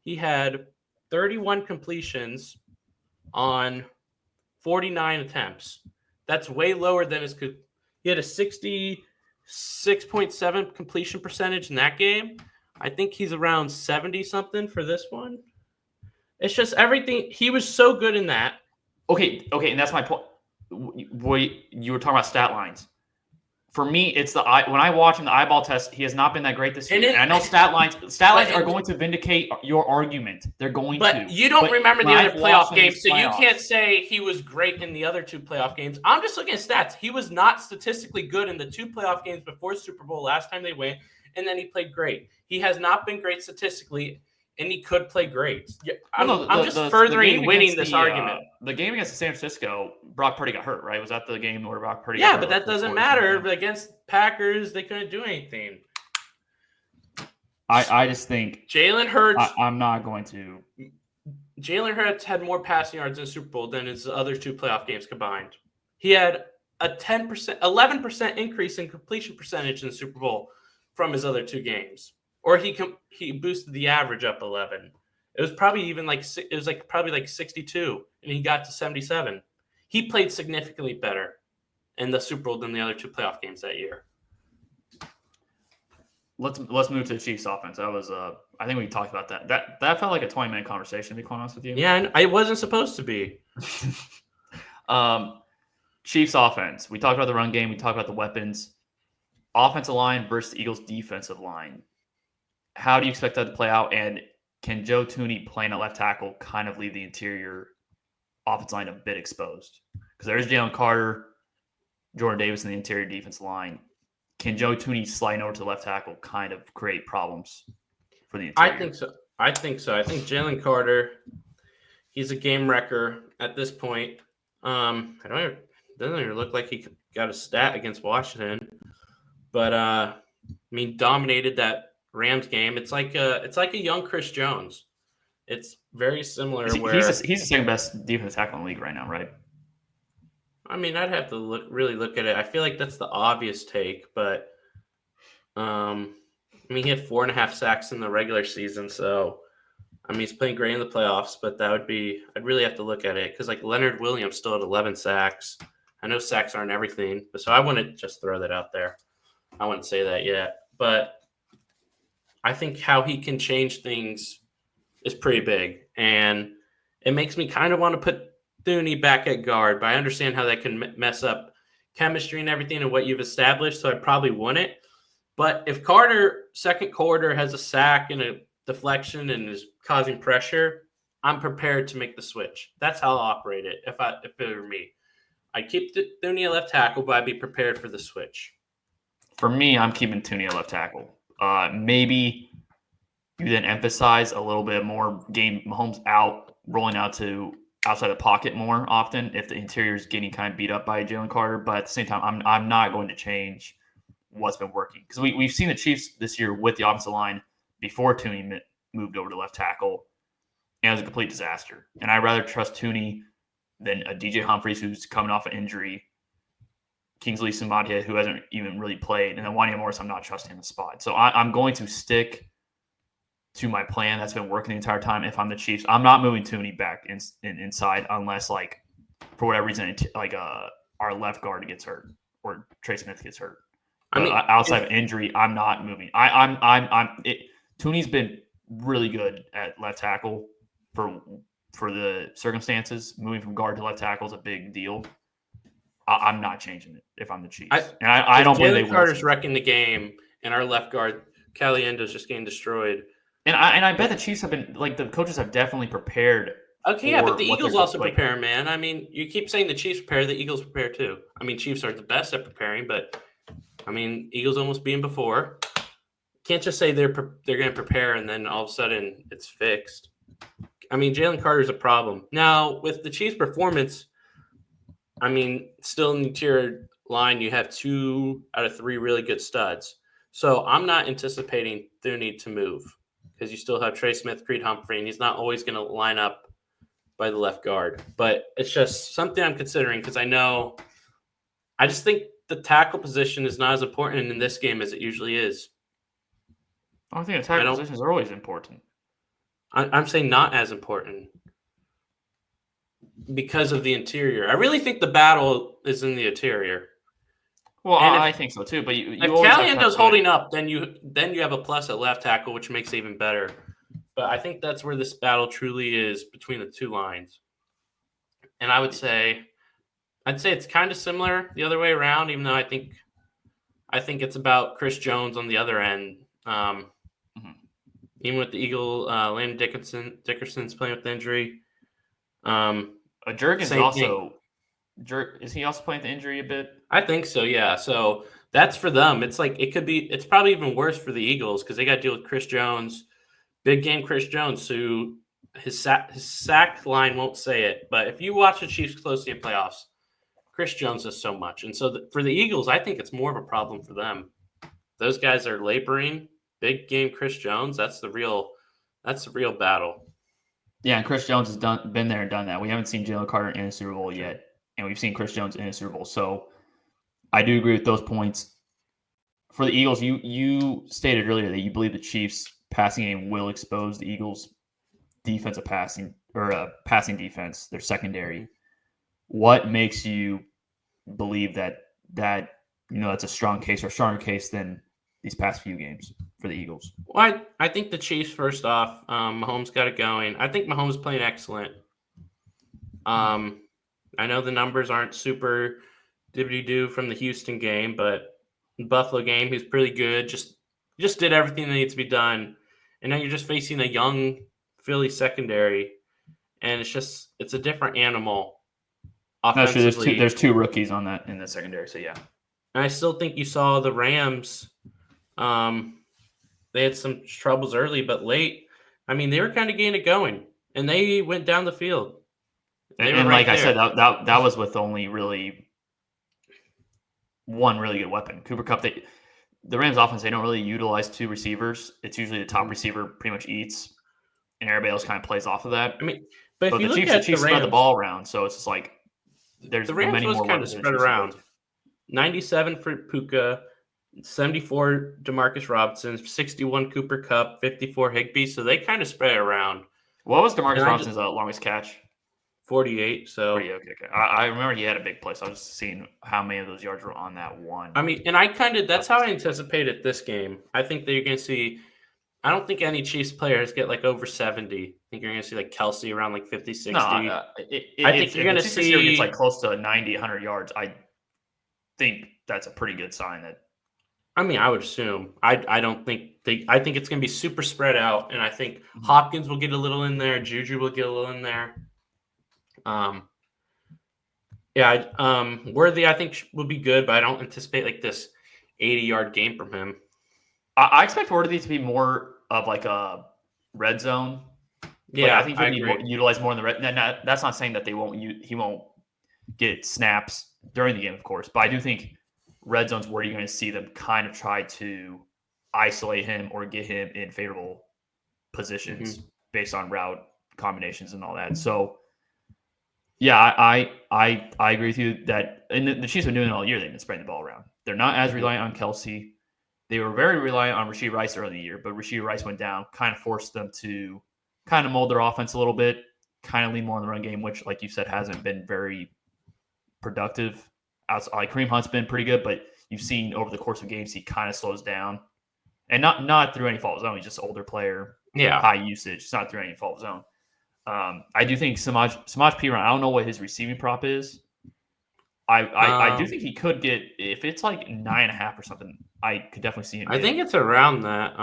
he had 31 completions on 49 attempts. That's way lower than his. He had a 66.7 completion percentage in that game. I think he's around 70 something for this one. It's just everything. He was so good in that. Okay, and that's my point. You were talking about stat lines. For me, it's when I watch him the eyeball test, he has not been that great this year. And I know stat lines are going to vindicate your argument. They're going to. But you don't remember the other playoff games, so you can't say he was great in the other 2 playoff games. I'm just looking at stats. He was not statistically good in the 2 playoff games before Super Bowl last time they went, and then he played great. He has not been great statistically. And he could play great. I'm just furthering winning this argument. The game against San Francisco, Brock Purdy got hurt, right? Was that the game where Brock Purdy got hurt? Yeah, but that doesn't matter. Against Packers, they couldn't do anything. I just think Jalen Hurts. I'm not going to. Jalen Hurts had more passing yards in the Super Bowl than his other 2 playoff games combined. He had a 11% increase in completion percentage in the Super Bowl from his other 2 games. Or he boosted the average up 11. It was probably probably like 62, and he got to 77. He played significantly better in the Super Bowl than the other 2 playoff games that year. let's move to the Chiefs offense. That was I think we talked about that. That felt like a 20-minute conversation, to be quite honest with you. Yeah, I wasn't supposed to be. Chiefs offense. We talked about the run game. We talked about the weapons. Offensive line versus the Eagles defensive line. How do you expect that to play out? And can Joe Thuney playing at left tackle kind of leave the interior offensive line a bit exposed? Because there's Jalen Carter, Jordan Davis in the interior defense line. Can Joe Thuney sliding over to the left tackle kind of create problems for the interior? I think so. I think Jalen Carter, he's a game wrecker at this point. Doesn't even look like he got a stat against Washington, but I mean, dominated that Rams game. It's like a young Chris Jones. It's very similar. He's the second best defensive tackle in the league right now, right? I mean, I'd have to really look at it. I feel like that's the obvious take, but I mean, he had 4.5 sacks in the regular season, so I mean, he's playing great in the playoffs. But I'd really have to look at it because like Leonard Williams still had 11 sacks. I know sacks aren't everything, but so I wouldn't just throw that out there. I wouldn't say that yet, but I think how he can change things is pretty big, and it makes me kind of want to put Thuney back at guard, but I understand how that can mess up chemistry and everything and what you've established, so I probably wouldn't. But if Carter, second quarter, has a sack and a deflection and is causing pressure, I'm prepared to make the switch. That's how I'll operate it if it were me. I'd keep Thuney at left tackle, but I'd be prepared for the switch. For me, I'm keeping Thuney at left tackle. Maybe you then emphasize a little bit more game Mahomes out, rolling out to outside the pocket more often if the interior is getting kind of beat up by Jalen Carter. But at the same time, I'm not going to change what's been working because we've seen the Chiefs this year with the offensive line before Thuney moved over to left tackle, and it was a complete disaster. And I'd rather trust Thuney than a DJ Humphries who's coming off an injury, Kingsley Sumadia who hasn't even really played, and then Wanya Morris I'm not trusting in the spot. So I'm going to stick to my plan that's been working the entire time. If I'm the Chiefs, I'm not moving Thuney back inside unless, like, for whatever reason, like our left guard gets hurt or Trey Smith gets hurt. But I mean, outside of injury, I'm not moving. Thuney's been really good at left tackle for the circumstances. Moving from guard to left tackle is a big deal. I'm not changing it if I'm the Chiefs. I don't believe they will. Carter's wrecking the game, and our left guard Caliendo's just getting destroyed. And I bet the Chiefs have been, like, the coaches have definitely prepared. Okay, yeah, but the Eagles also prepare, man. I mean, you keep saying the Chiefs prepare, the Eagles prepare too. I mean, Chiefs are the best at preparing, but I mean, Eagles almost being before. Can't just say they're going to prepare and then all of a sudden it's fixed. I mean, Jalen Carter's a problem. Now, with the Chiefs' performance, I mean, still in the interior line, you have 2 out of 3 really good studs. So I'm not anticipating Thuney to move because you still have Trey Smith, Creed Humphrey, and he's not always going to line up by the left guard. But it's just something I'm considering because I just think the tackle position is not as important in this game as it usually is. I think the tackle positions are always important. I'm saying not as important because of the interior. I really think the battle is in the interior. Well, I think so too. But if Caliendo's holding up, then you have a plus at left tackle, which makes it even better. But I think that's where this battle truly is between the two lines. And I'd say it's kind of similar the other way around, even though I think it's about Chris Jones on the other end. Even with the Eagle, Landon Dickerson's playing with injury. Jurgens also. Is he also playing with the injury a bit? I think so, yeah. So that's for them. It's like it's probably even worse for the Eagles because they got to deal with Chris Jones, big game Chris Jones, who his sack line won't say it. But if you watch the Chiefs closely in playoffs, Chris Jones does so much. And so for the Eagles, I think it's more of a problem for them. Those guys are laboring. Big game Chris Jones, that's the real battle. Yeah, and Chris Jones has been there and done that. We haven't seen Jalen Carter in a Super Bowl yet, and we've seen Chris Jones in a Super Bowl. So I do agree with those points. For the Eagles, you stated earlier that you believe the Chiefs' passing game will expose the Eagles' defensive passing defense, their secondary. What makes you believe that that's a strong case or a stronger case than these past few games for the Eagles? Well, I think the Chiefs, first off, Mahomes got it going. I think Mahomes playing excellent. I know the numbers aren't super dibbity-doo from the Houston game, but the Buffalo game, he's pretty good. Just did everything that needs to be done. And now you're just facing a young Philly secondary, and it's a different animal No, sure. offensively. There's two rookies on that in the secondary. So yeah. And I still think you saw the Rams. They had some troubles early, but late, I mean, they were kind of getting it going, and they went down the field. They were And right like I there. said, that was with only really one really good weapon. Cooper Kupp. The Rams offense, they don't really utilize two receivers. It's usually the top receiver pretty much eats, and everybody else kind of plays off of that. I mean, but if But you the look Chiefs at the spread the Rams, ball around, so it's just like there's the Rams many was more kind of weapons than the spread Chiefs around. do. 97 for Puka, 74 Demarcus Robinson, 61 Cooper Kupp, 54 Higbee. So they kind of spread it around. What was Demarcus And Robinson's longest catch? 48. So Okay. I remember he had a big play, so I was just seeing how many of those yards were on that one. I mean, and that's how I anticipated this game. I think that you're going to see. I don't think any Chiefs players get like over 70. I think you're going to see like Kelsey around like 50, 60. No, I think you're if going the to Chiefs receiver gets see like close to 90, 100 yards, I think that's a pretty good sign that. I mean, I would assume. I don't think I think it's going to be super spread out, and I think Hopkins will get a little in there, Juju will get a little in there. Worthy I think will be good, but I don't anticipate like this 80-yard game from him. I expect Worthy to be more of like a red zone. Yeah, I think he'll agree. be utilized more in the red. That's not saying that he won't get snaps during the game, of course. But I do think red zone's where you're going to see them kind of try to isolate him or get him in favorable positions based on route combinations and all that. So, yeah, I agree with you that, and the Chiefs have been doing it all year. They've been spreading the ball around. They're not as reliant on Kelsey. They were very reliant on Rashee Rice early in the year, but Rashee Rice went down, kind of forced them to kind of mold their offense a little bit, kind of lean more on the run game, which, like you said, hasn't been very productive. Like Kareem Hunt's been pretty good, but you've seen over the course of games he kind of slows down, and not through any fault of his own. He's just an older player, high usage. It's not through any fault of his own. I do think Samaj P. I don't know what his receiving prop is. I do think he could get, if it's like 9.5 or something. I could definitely see him. I think it's around that.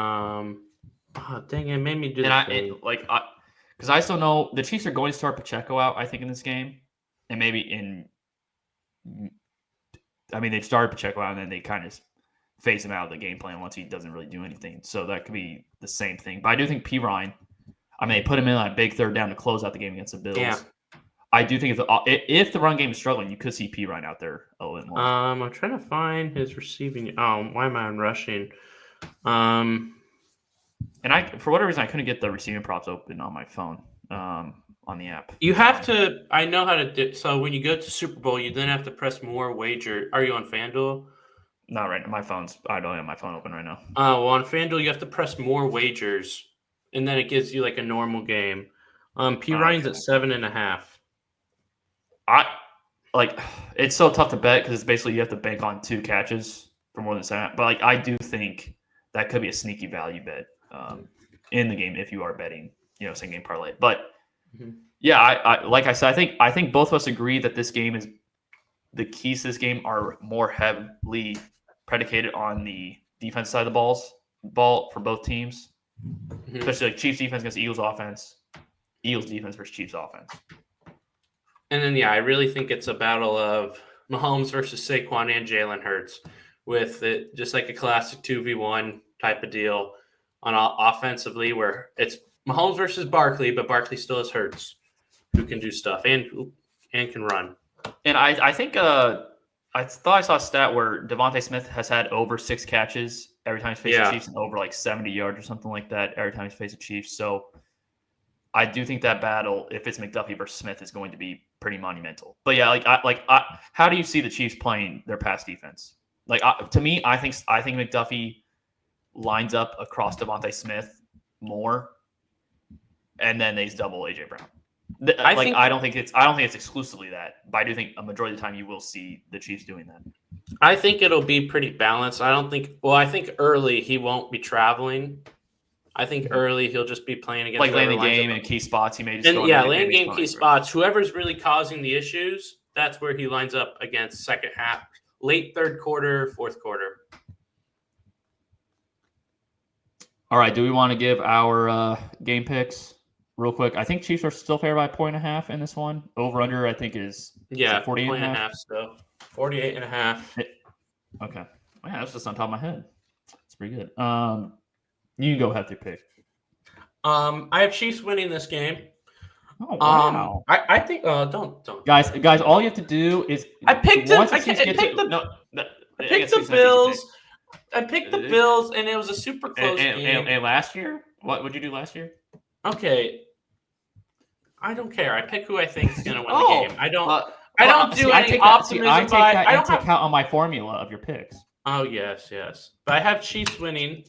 Dang it, made me do that. Because I still know the Chiefs are going to start Pacheco out, I think, in this game, and maybe they've started Pacheco out and then they kind of phase him out of the game plan once he doesn't really do anything. So that could be the same thing. But I do think P. Ryan, they put him in on a big third down to close out the game against the Bills. Yeah. I do think if the run game is struggling, you could see P. Ryan out there a little bit more. I'm trying to find his receiving. Oh, why am I on rushing? And for whatever reason, I couldn't get the receiving props open on my phone on the app. You have to. I know how to do. So when you go to Super Bowl, you then have to press more wager. Are you on FanDuel? Not right now. I don't have my phone open right now. Well, on FanDuel, you have to press more wagers, and then it gives you like a normal game. P. Ryan's at 7.5. It's so tough to bet because it's basically you have to bank on 2 catches for more than 7. But I do think that could be a sneaky value bet in the game if you are betting, same game parlay. But yeah, I like I said, I think both of us agree that this game is the keys to this game are more heavily predicated on the defense side of the ball for both teams, especially like Chiefs defense against Eagles offense, Eagles defense versus Chiefs offense. And then, I really think it's a battle of Mahomes versus Saquon and Jalen Hurts, with it just like a classic 2v1 type of deal on offensively, where it's Mahomes versus Barkley, but Barkley still has Hurts, who can do stuff and can run. And I think I thought I saw a stat where Devontae Smith has had over 6 catches every time he's faced the Chiefs and over like 70 yards or something like that every time he's faced the Chiefs. So I do think that battle, if it's McDuffie versus Smith, is going to be pretty monumental. But yeah, how do you see the Chiefs playing their pass defense? To me, I think McDuffie lines up across Devontae Smith more, and then they double AJ Brown. I don't think it's exclusively that, but I do think a majority of the time you will see the Chiefs doing that. I think it'll be pretty balanced. I think early he won't be traveling. I think early he'll just be playing against Like whoever landing lines game up. and key spots, he may just And go in yeah, and lane he's game key fine. spots. Whoever's really causing the issues, that's where he lines up against second half, late third quarter, fourth quarter. All right, do we want to give our game picks real quick? I think Chiefs are still favored by 1.5 in this one. Over under, I think is Yeah, 48.5. still. 48.5. Okay. Man, that's just on top of my head. It's pretty good. You can go ahead with your pick. I have Chiefs winning this game. Oh wow! I think don't guys. All you have to do is I picked them. I picked the Bills. I picked the Bills, and it was a super close game. And last year, what would you do last year? Okay, I don't care. I pick who I think is going to win the game. I don't do any optimism. I take that into account on my formula of your picks. Oh yes. But I have Chiefs winning.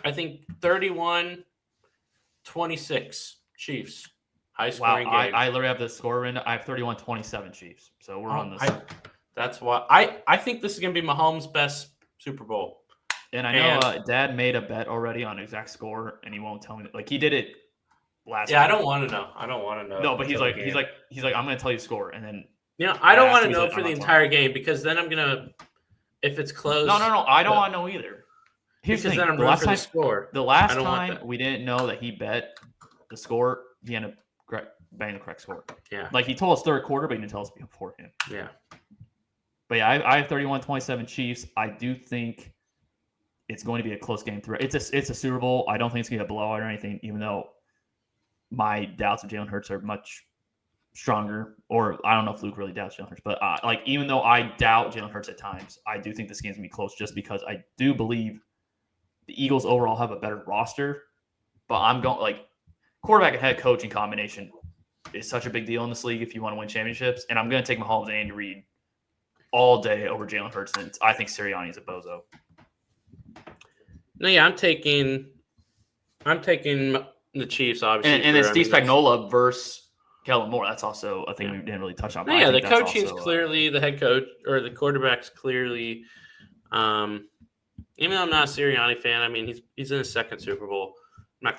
I think 31-26 Chiefs. High scoring game. I literally have the score in. I have 31-27 Chiefs. So we're on this. That's why I think this is going to be Mahomes' best Super Bowl. And I know Dad made a bet already on exact score, and he won't tell me. Like he did it last. Yeah, week. I don't want to know. No, but he's like I'm going to tell you the score, and then. I don't want to know for the entire game because then I'm gonna. If it's close. No. I don't want to know either. Here's the thing. Then I'm rooting for the score. The last time we didn't know that he bet the score, he ended up betting the correct score. Yeah. Like he told us third quarter, but he didn't tell us beforehand. Yeah. But yeah, I have 31-27 Chiefs. I do think it's going to be a close game through. It's a Super Bowl. I don't think it's going to be a blowout or anything, even though my doubts of Jalen Hurts are much stronger. Or I don't know if Luke really doubts Jalen Hurts. But even though I doubt Jalen Hurts at times, I do think this game's going to be close just because I do believe the Eagles overall have a better roster. But I'm going quarterback and head coaching combination is such a big deal in this league if you want to win championships. And I'm going to take Mahomes and Andy Reid all day over Jalen Hurts, and I think Sirianni is a bozo. No, yeah, I'm taking the Chiefs, obviously. And it's Steve Spagnuolo versus Kellen Moore. That's also a thing we didn't really touch on. No, yeah, the coaching's clearly the head coach or the quarterback's clearly. Even though I'm not a Sirianni fan, I mean he's in his second Super Bowl.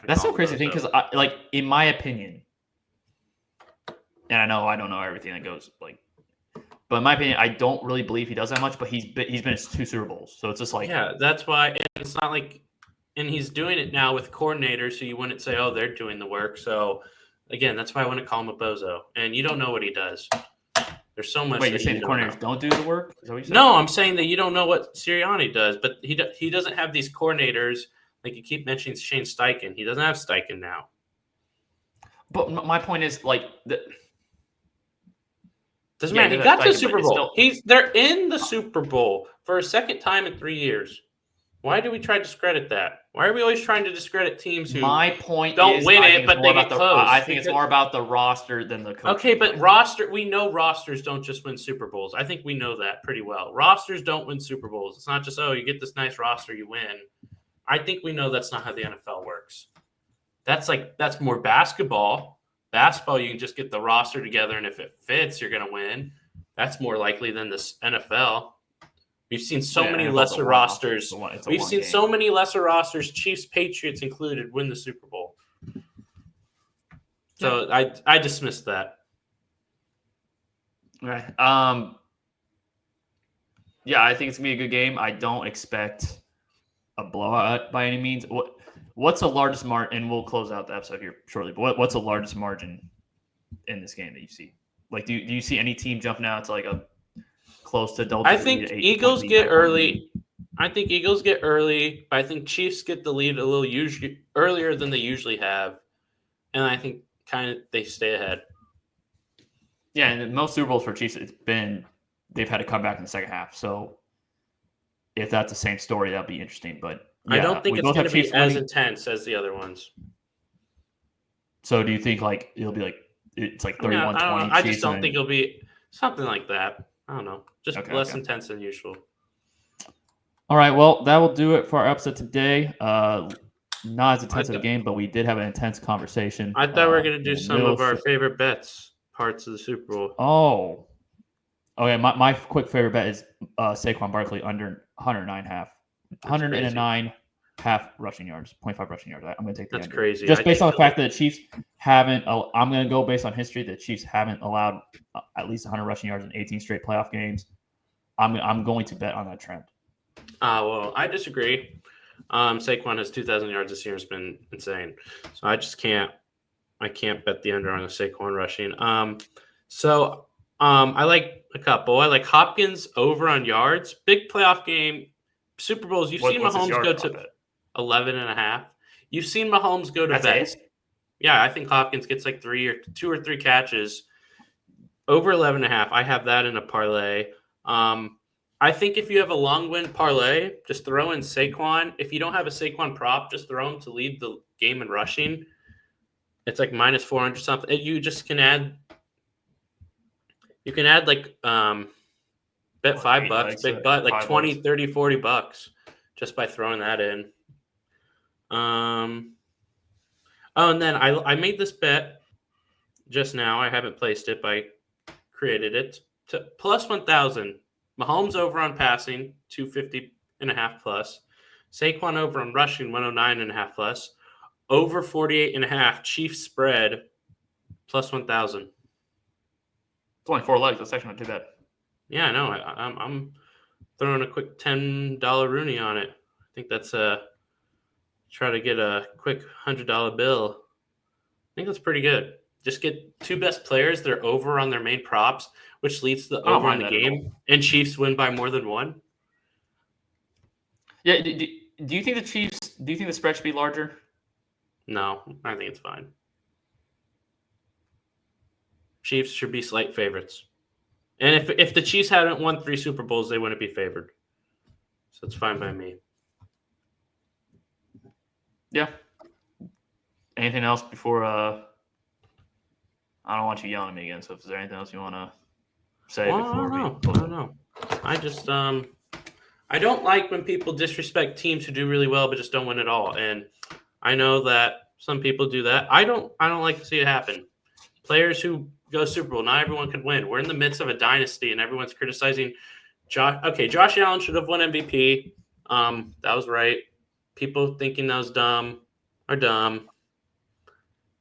That's so crazy thing because in my opinion, and I know I don't know everything that goes but in my opinion, I don't really believe he does that much. But he's been in 2 Super Bowls, so it's just that's why. And it's not and he's doing it now with coordinators, so you wouldn't say, oh, they're doing the work. So again, that's why I wouldn't call him a bozo. And you don't know what he does. There's so much. Wait, you're saying the coordinators don't do the work? Is that what you said? No, I'm saying that you don't know what Sirianni does, but he doesn't have these coordinators. Like you keep mentioning Shane Steichen, he doesn't have Steichen now. But my point is doesn't matter. He got to the Super Bowl. They're in the Super Bowl for a second time in 3 years. Why do we try to discredit that? Why are we always trying to discredit teams who don't win it, but they get close? I think it's more about the roster than the coach. Okay, but we know rosters don't just win Super Bowls. I think we know that pretty well. Rosters don't win Super Bowls. It's not just, you get this nice roster, you win. I think we know that's not how the NFL works. That's more basketball. Basketball, you can just get the roster together, and if it fits, you're going to win. That's more likely than this NFL. We've seen so many lesser rosters. We've seen so many lesser rosters, Chiefs, Patriots included, win the Super Bowl. So I dismissed that. Okay. Yeah, I think it's gonna be a good game. I don't expect a blowout by any means. What's the largest margin? And we'll close out the episode here shortly. But what's the largest margin in this game that you see? Do you see any team jumping out to a close to double? I think Eagles get early. But I think Chiefs get the lead a little earlier than they usually have, and I think kind of they stay ahead. Yeah, and in most Super Bowls for Chiefs, they've had to come back in the second half. So if that's the same story, that'd be interesting. But yeah, I don't think it's going to be as intense as the other ones. So do you think it'll be it's 31-20? I just don't think it'll be something like that. I don't know. Just less intense than usual. All right. Well, that will do it for our episode today. Not as intense of a game, but we did have an intense conversation. I thought we were going to do some of our favorite bets, parts of the Super Bowl. Oh. Okay, my quick favorite bet is Saquon Barkley under 109.5. That's crazy. 109.5 rushing yards, 0.5 rushing yards. I'm going to take the That's under. crazy. Just I based think on the fact that the Chiefs haven't. I'm going to go based on history. The Chiefs haven't allowed at least 100 rushing yards in 18 straight playoff games. I'm going to bet on that trend. Well, I disagree. Saquon has 2,000 yards this year. Has been insane. So I just can't. I can't bet the under on the Saquon rushing. I like a couple. I like Hopkins over on yards. Big playoff game. Super Bowls. You've seen What's his Mahomes yard go prop to at? 11.5. You've seen Mahomes go to That's vets. it? Yeah, I think Hopkins gets like 2 or 3 catches over 11.5. I have that in a parlay. I think if you have a long win parlay, just throw in Saquon. If you don't have a Saquon prop, just throw him to lead the game in rushing. It's like minus 400 something. You just can add. You can add like bet $5, big butt, like 20, 30, 40 bucks just by throwing that in. And then I made this bet just now. I haven't placed it, but I created it to plus 1,000. Mahomes over on passing, 250.5 plus. Saquon over on rushing, 109.5 plus. Over 48.5. Chiefs spread, plus 1,000. It's only 4 legs. That's actually not too bad. Yeah, I know. I'm throwing a quick $10 Rooney on it. I think that's try to get a quick $100 bill. I think that's pretty good. Just get 2 best players. They're over on their main props, which leads to the over on the game, and Chiefs win by more than 1. Yeah. Do you think the Chiefs? Do you think the spread should be larger? No, I think it's fine. Chiefs should be slight favorites. And if the Chiefs hadn't won 3 Super Bowls, they wouldn't be favored. So it's fine by me. Yeah. Anything else before I don't want you yelling at me again, so if there's anything else you want to say before we... I don't know. I just I don't like when people disrespect teams who do really well but just don't win at all. And I know that some people do that. I don't like to see it happen. Players who go Super Bowl, not everyone could win. We're in the midst of a dynasty and everyone's criticizing Josh. Okay, Josh Allen should have won MVP. That was right. People thinking that was dumb are dumb.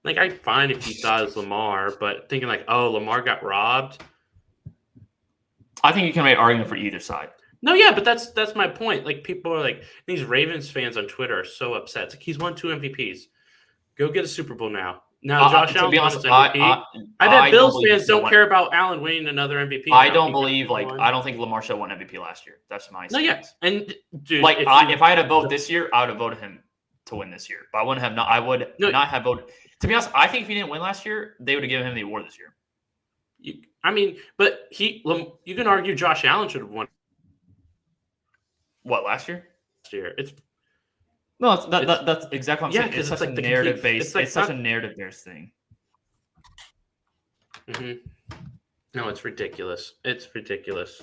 Like, I'm fine if you thought it was Lamar, but thinking like, oh, Lamar got robbed. I think you can make an argument for either side. No, yeah, but that's my point. Like, people are like, these Ravens fans on Twitter are so upset. It's like, he's won 2 MVPs. Go get a Super Bowl now. Now, Josh Allen won his MVP. I bet Bills fans don't care about Allen winning another MVP. I don't believe, I don't think Lamar should have won MVP last year. That's my stance. No, yeah. And, dude, like, if I had to vote this year, I would have voted him to win this year. But I wouldn't have not. I would not have voted. To be honest, I think if he didn't win last year, they would have given him the award this year. But you can argue Josh Allen should have won. What, last year? Last year. That's exactly what I'm saying. It's such like a narrative based. It's such a narrative based thing. Mm-hmm. No, it's ridiculous. It's ridiculous.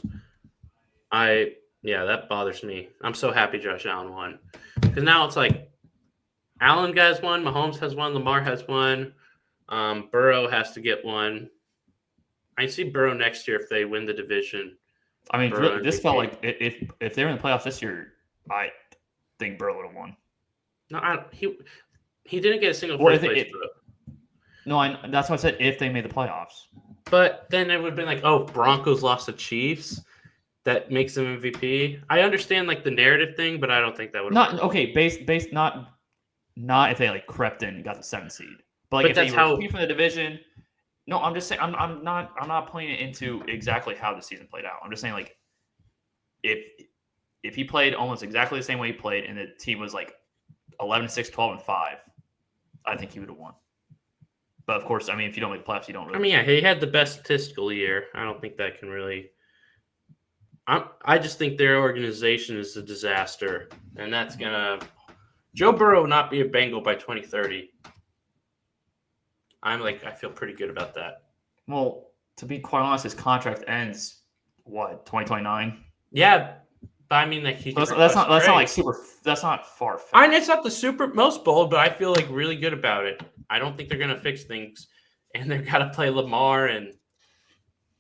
That bothers me. I'm so happy Josh Allen won. Because now it's like Allen has won, Mahomes has won, Lamar has won, Burrow has to get one. I see Burrow next year if they win the division. I mean, this felt like if they were in the playoffs this year, I think Burrow would have won. No, he didn't get a single first place vote. No, that's what I said. If they made the playoffs, but then it would have been like, oh, Broncos lost to Chiefs. That makes them MVP. I understand like the narrative thing, but I don't think that would. Not okay. Based not if they like crept in and got the 7th seed, but like if they were from the division. No, I'm just saying I'm not playing it into exactly how the season played out. I'm just saying like if he played almost exactly the same way he played and the team was like 11-6, 12-5, I think he would have won. But of course, I mean, if you don't make the playoffs, you don't really. I mean, yeah, he had the best statistical year. I don't think that can really. I just think their organization is a disaster, and that's gonna. Joe Burrow will not be a Bengal by 2030. I feel pretty good about that. Well, to be quite honest, his contract ends 2029. Yeah, but I mean, like that's not like super. That's not far fetched. I mean, it's not the super most bold, but I feel like really good about it. I don't think they're gonna fix things, and they're gotta play Lamar and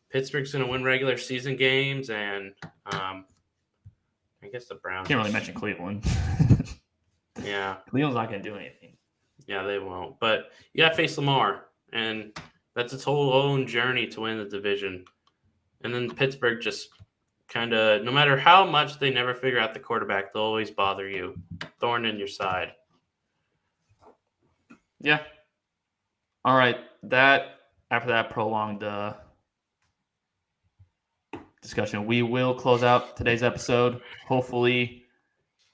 Pittsburgh's going to win regular season games, and I guess the Browns. Can't really mention Cleveland. Yeah. Cleveland's not going to do anything. Yeah, they won't. But you got to face Lamar, and that's its whole own journey to win the division. And then Pittsburgh just kind of, no matter how much they never figure out the quarterback, they'll always bother you. Thorn in your side. Yeah. All right. After that prolonged discussion, we will close out today's episode. Hopefully,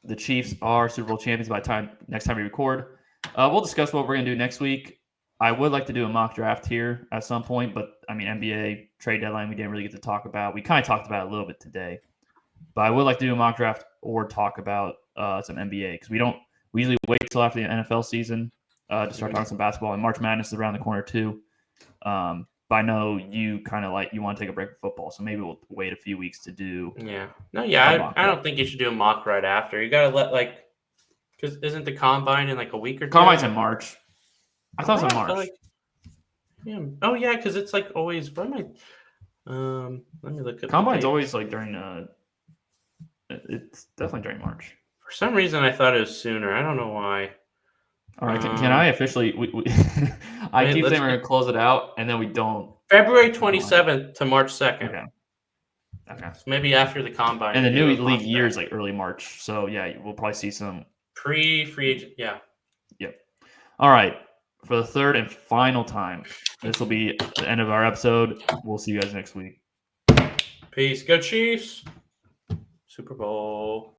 the Chiefs are Super Bowl champions by next time we record. We'll discuss what we're going to do next week. I would like to do a mock draft here at some point, but I mean, NBA trade deadline, we didn't really get to talk about. We kind of talked about it a little bit today, but I would like to do a mock draft or talk about some NBA because we usually wait till after the NFL season to start talking some basketball, and March Madness is around the corner too. But I know you kind of you want to take a break from football, so maybe we'll wait a few weeks to do. Yeah. No, yeah, I don't think you should do a mock right after. You got to let because isn't the combine in a week or two? Combine's in March. I thought it was in March. Yeah. Oh yeah, because it's always. What am I? Let me look at. Combine's always during. It's definitely during March. For some reason, I thought it was sooner. I don't know why. All right, can I officially? I keep saying we're gonna close it out, and then we don't. February 27th to March 2nd. Okay. So maybe after the combine. And the new league year is early March, so yeah, we'll probably see some pre-free agent. Yeah. Yep. All right. For the third and final time, this will be the end of our episode. We'll see you guys next week. Peace. Go Chiefs. Super Bowl.